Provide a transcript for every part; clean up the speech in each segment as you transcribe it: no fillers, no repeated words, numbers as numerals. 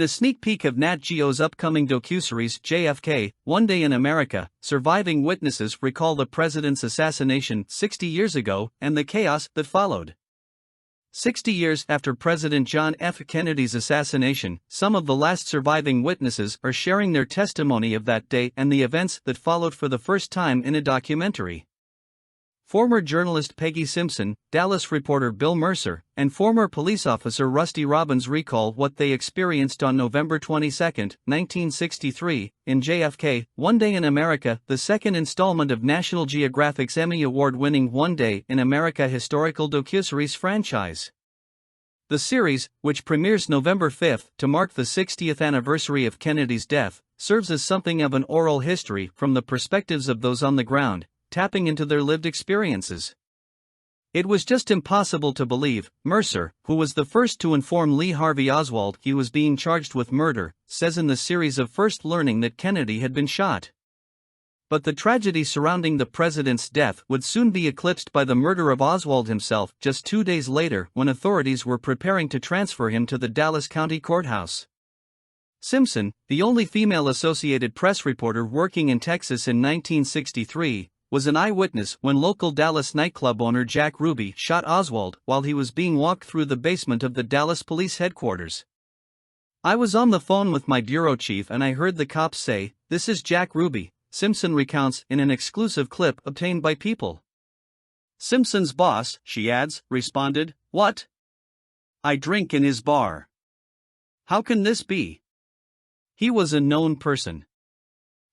In a sneak peek of Nat Geo's upcoming docuseries JFK, One Day in America, surviving witnesses recall the president's assassination 60 years ago and the chaos that followed. 60 years after President John F. Kennedy's assassination, some of the last surviving witnesses are sharing their testimony of that day and the events that followed for the first time in a documentary. Former journalist Peggy Simpson, Dallas reporter Bill Mercer, and former police officer Rusty Robbins recall what they experienced on November 22, 1963, in JFK, One Day in America, the second installment of National Geographic's Emmy Award-winning One Day in America historical docuseries franchise. The series, which premieres November 5 to mark the 60th anniversary of Kennedy's death, serves as something of an oral history from the perspectives of those on the ground, tapping into their lived experiences. It was just impossible to believe, Mercer, who was the first to inform Lee Harvey Oswald he was being charged with murder, says in the series of first learning that Kennedy had been shot. But the tragedy surrounding the president's death would soon be eclipsed by the murder of Oswald himself just 2 days later when authorities were preparing to transfer him to the Dallas County Courthouse. Simpson, the only female Associated Press reporter working in Texas in 1963, was an eyewitness when local Dallas nightclub owner Jack Ruby shot Oswald while he was being walked through the basement of the Dallas police headquarters. "I was on the phone with my bureau chief and I heard the cops say, 'This is Jack Ruby,'" Simpson recounts in an exclusive clip obtained by People. Simpson's boss, she adds, responded, "What? I drink in his bar. How can this be?" He was a known person.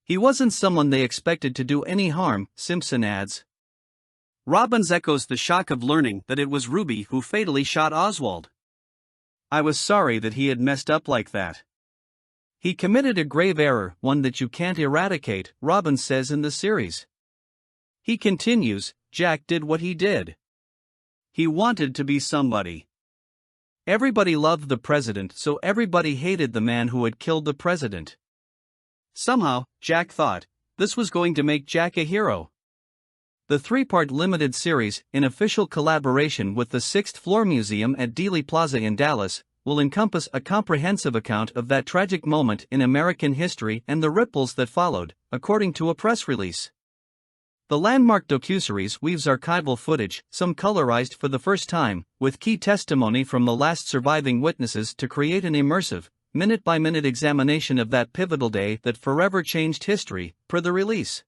He wasn't someone they expected to do any harm, Simpson adds. Robbins echoes the shock of learning that it was Ruby who fatally shot Oswald. "I was sorry that he had messed up like that. He committed a grave error, one that you can't eradicate," Robbins says in the series. He continues, "Jack did what he did. He wanted to be somebody. Everybody loved the president, so everybody hated the man who had killed the president. Somehow, Jack thought, this was going to make Jack a hero." The 3-part limited series, in official collaboration with the 6th Floor Museum at Dealey Plaza in Dallas, will encompass a comprehensive account of that tragic moment in American history and the ripples that followed, according to a press release. The landmark docuseries weaves archival footage, some colorized for the first time, with key testimony from the last surviving witnesses to create an immersive, minute-by-minute examination of that pivotal day that forever changed history, per the release.